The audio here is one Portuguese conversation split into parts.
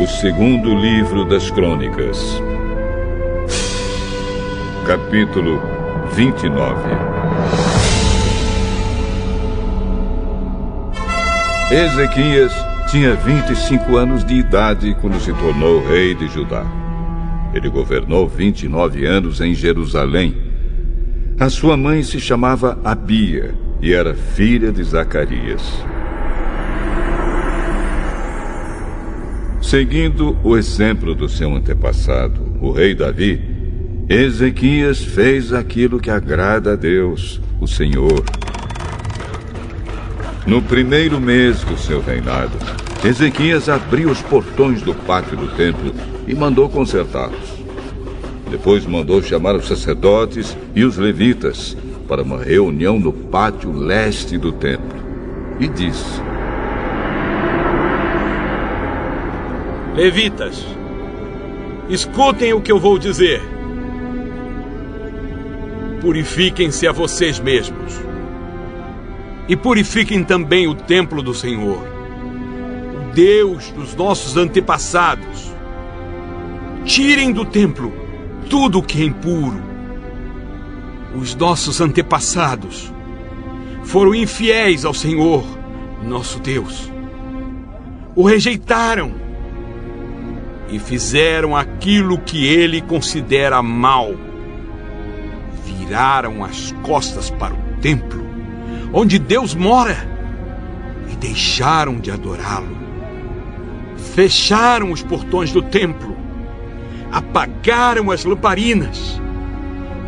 O segundo livro das Crônicas, capítulo 29. Ezequias tinha 25 anos de idade quando se tornou rei de Judá. Ele governou 29 anos em Jerusalém. A sua mãe se chamava Abia e era filha de Zacarias. Seguindo o exemplo do seu antepassado, o rei Davi, Ezequias fez aquilo que agrada a Deus, o Senhor. No primeiro mês do seu reinado, Ezequias abriu os portões do pátio do templo e mandou consertá-los. Depois mandou chamar os sacerdotes e os levitas para uma reunião no pátio leste do templo e disse: Levitas, escutem o que eu vou dizer. Purifiquem-se a vocês mesmos. E purifiquem também o templo do Senhor, o Deus dos nossos antepassados. Tirem do templo tudo o que é impuro. Os nossos antepassados foram infiéis ao Senhor, nosso Deus. O rejeitaram e fizeram aquilo que ele considera mal. Viraram as costas para o templo, onde Deus mora, e deixaram de adorá-lo. Fecharam os portões do templo, apagaram as lamparinas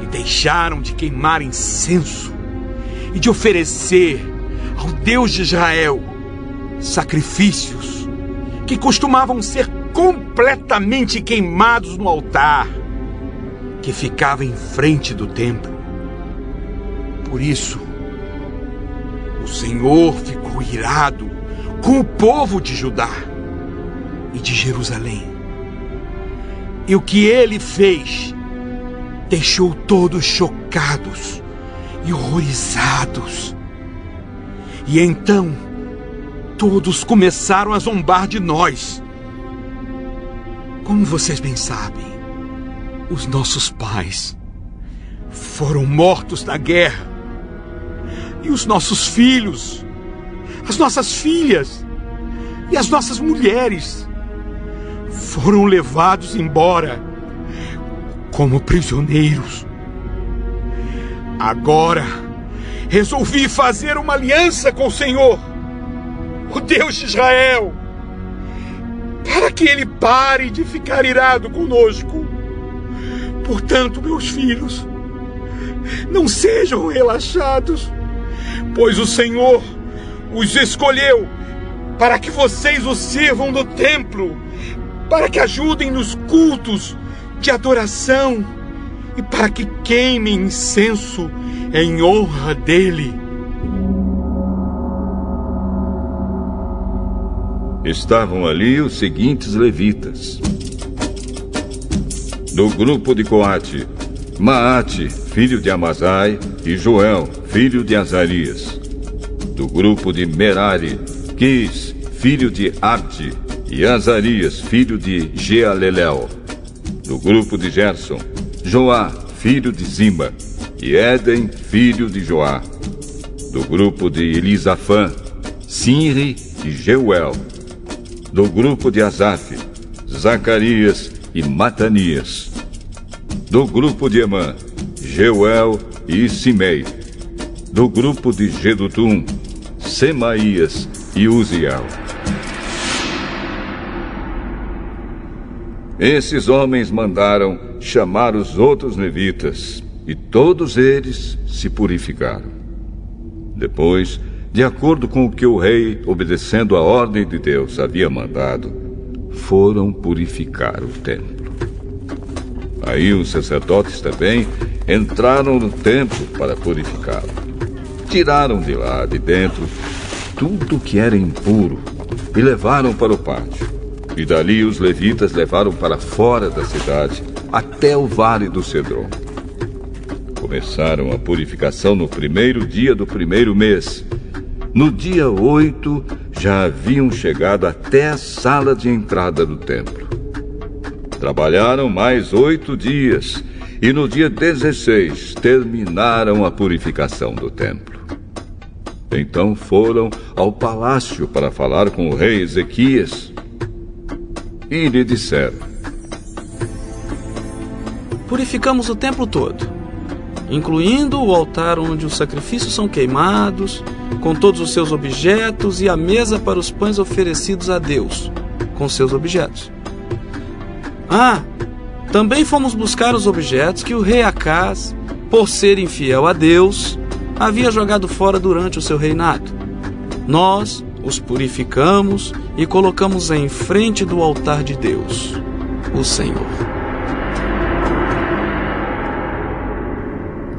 e deixaram de queimar incenso e de oferecer ao Deus de Israel sacrifícios que costumavam ser completamente queimados no altar que ficava em frente do templo. Por isso, o Senhor ficou irado com o povo de Judá e de Jerusalém. E o que ele fez deixou todos chocados e horrorizados. E então, todos começaram a zombar de nós. Como vocês bem sabem, os nossos pais foram mortos na guerra. E os nossos filhos, as nossas filhas e as nossas mulheres foram levados embora como prisioneiros. Agora, resolvi fazer uma aliança com o Senhor, o Deus de Israel, para que ele pare de ficar irado conosco. Portanto, meus filhos, não sejam relaxados, pois o Senhor os escolheu para que vocês o sirvam no templo, para que ajudem nos cultos de adoração e para que queimem incenso em honra dele. Estavam ali os seguintes levitas. Do grupo de Coate, Maate, filho de Amazai, e Joel, filho de Azarias. Do grupo de Merari, Quis, filho de Abdi, e Azarias, filho de Jealelel. Do grupo de Gerson, Joá, filho de Zima, e Éden, filho de Joá. Do grupo de Elisafã, Sinri e Jeuel. Do grupo de Asaf, Zacarias e Matanias. Do grupo de Emã, Jeuel e Simei. Do grupo de Jedutum, Semaías e Uziel. Esses homens mandaram chamar os outros levitas, e todos eles se purificaram. Depois, de acordo com o que o rei, obedecendo a ordem de Deus, havia mandado, foram purificar o templo. Aí os sacerdotes também entraram no templo para purificá-lo. Tiraram de lá, de dentro, tudo que era impuro e levaram para o pátio. E dali os levitas levaram para fora da cidade, até o vale do Cedron. Começaram a purificação no primeiro dia do primeiro mês. No dia 8, já haviam chegado até a sala de entrada do templo. Trabalharam mais 8 dias e no dia 16 terminaram a purificação do templo. Então foram ao palácio para falar com o rei Ezequias e lhe disseram: purificamos o templo todo, incluindo o altar onde os sacrifícios são queimados, com todos os seus objetos, e a mesa para os pães oferecidos a Deus, com seus objetos. Também fomos buscar os objetos que o rei Acaz, por ser infiel a Deus, havia jogado fora durante o seu reinado. Nós os purificamos e colocamos em frente do altar de Deus, o Senhor.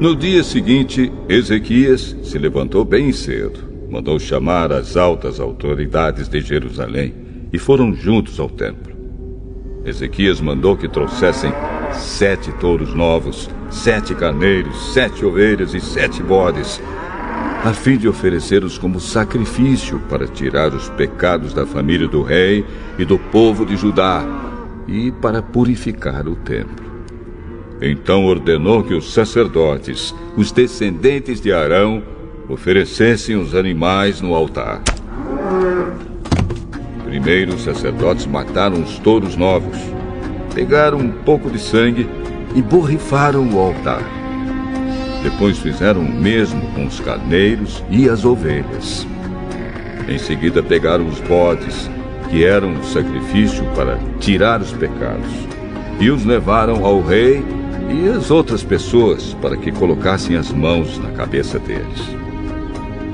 No dia seguinte, Ezequias se levantou bem cedo, mandou chamar as altas autoridades de Jerusalém e foram juntos ao templo. Ezequias mandou que trouxessem 7 touros novos, 7 carneiros, 7 ovelhas e 7 bodes, a fim de oferecê-los como sacrifício para tirar os pecados da família do rei e do povo de Judá e para purificar o templo. Então ordenou que os sacerdotes, os descendentes de Arão, oferecessem os animais no altar. Primeiro os sacerdotes mataram os touros novos, pegaram um pouco de sangue e borrifaram o altar. Depois fizeram o mesmo com os carneiros e as ovelhas. Em seguida pegaram os bodes, que eram o sacrifício para tirar os pecados, e os levaram ao rei e as outras pessoas para que colocassem as mãos na cabeça deles.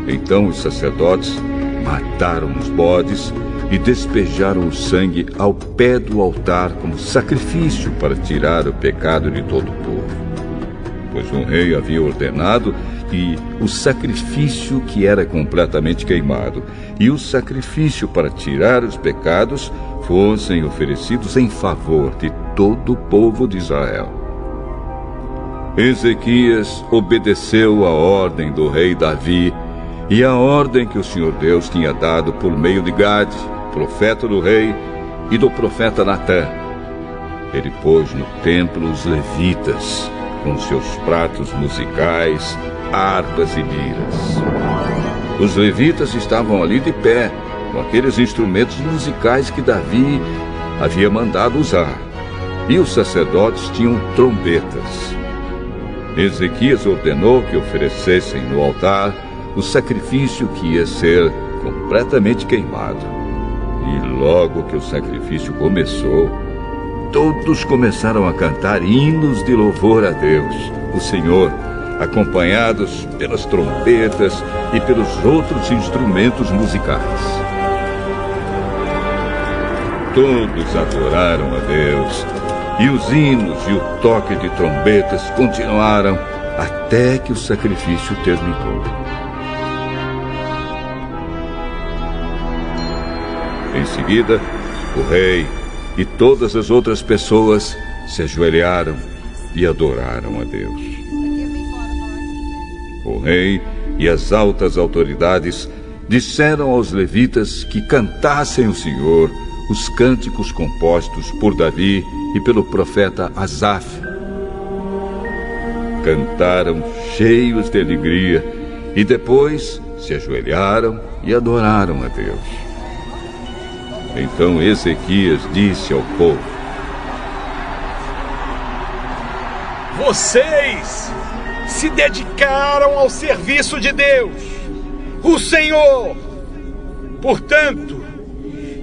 Então os sacerdotes mataram os bodes e despejaram o sangue ao pé do altar como sacrifício para tirar o pecado de todo o povo. Pois o rei havia ordenado que o sacrifício que era completamente queimado e o sacrifício para tirar os pecados fossem oferecidos em favor de todo o povo de Israel. Ezequias obedeceu à ordem do rei Davi e à ordem que o Senhor Deus tinha dado por meio de Gade, profeta do rei, e do profeta Natã. Ele pôs no templo os levitas, com seus pratos musicais, harpas e liras. Os levitas estavam ali de pé, com aqueles instrumentos musicais que Davi havia mandado usar, e os sacerdotes tinham trombetas. Ezequias ordenou que oferecessem no altar o sacrifício que ia ser completamente queimado. E logo que o sacrifício começou, todos começaram a cantar hinos de louvor a Deus, o Senhor, acompanhados pelas trombetas e pelos outros instrumentos musicais. Todos adoraram a Deus, e os hinos e o toque de trombetas continuaram até que o sacrifício terminou. Em seguida, o rei e todas as outras pessoas se ajoelharam e adoraram a Deus. O rei e as altas autoridades disseram aos levitas que cantassem o Senhor os cânticos compostos por Davi e pelo profeta Asaf. Cantaram cheios de alegria e depois se ajoelharam e adoraram a Deus. Então Ezequias disse ao povo: Vocês se dedicaram ao serviço de Deus, o Senhor. Portanto,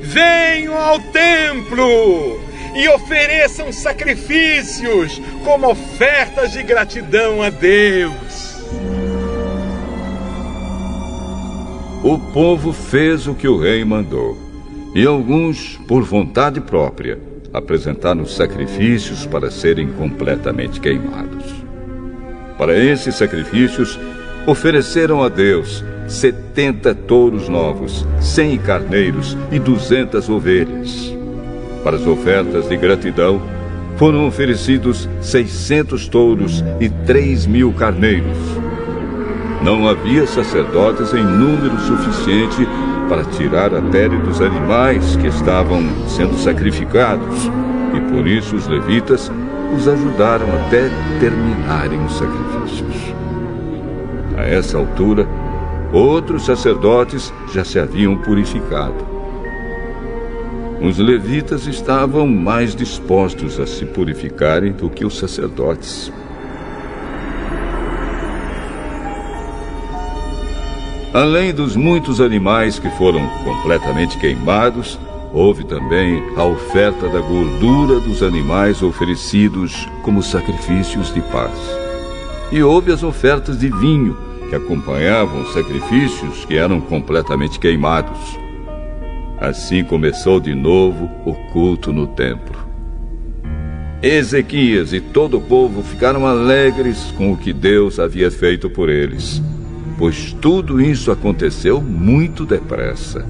venham ao templo e ofereçam sacrifícios como ofertas de gratidão a Deus. O povo fez o que o rei mandou, e alguns, por vontade própria, apresentaram sacrifícios para serem completamente queimados. Para esses sacrifícios, ofereceram a Deus 70 touros novos, 100 carneiros e 200 ovelhas. Para as ofertas de gratidão, foram oferecidos 600 touros e 3.000 carneiros. Não havia sacerdotes em número suficiente para tirar a pele dos animais que estavam sendo sacrificados, e por isso os levitas os ajudaram até terminarem os sacrifícios. A essa altura, outros sacerdotes já se haviam purificado. Os levitas estavam mais dispostos a se purificarem do que os sacerdotes. Além dos muitos animais que foram completamente queimados, houve também a oferta da gordura dos animais oferecidos como sacrifícios de paz. E houve as ofertas de vinho, que acompanhavam os sacrifícios que eram completamente queimados. Assim começou de novo o culto no templo. Ezequias e todo o povo ficaram alegres com o que Deus havia feito por eles, pois tudo isso aconteceu muito depressa.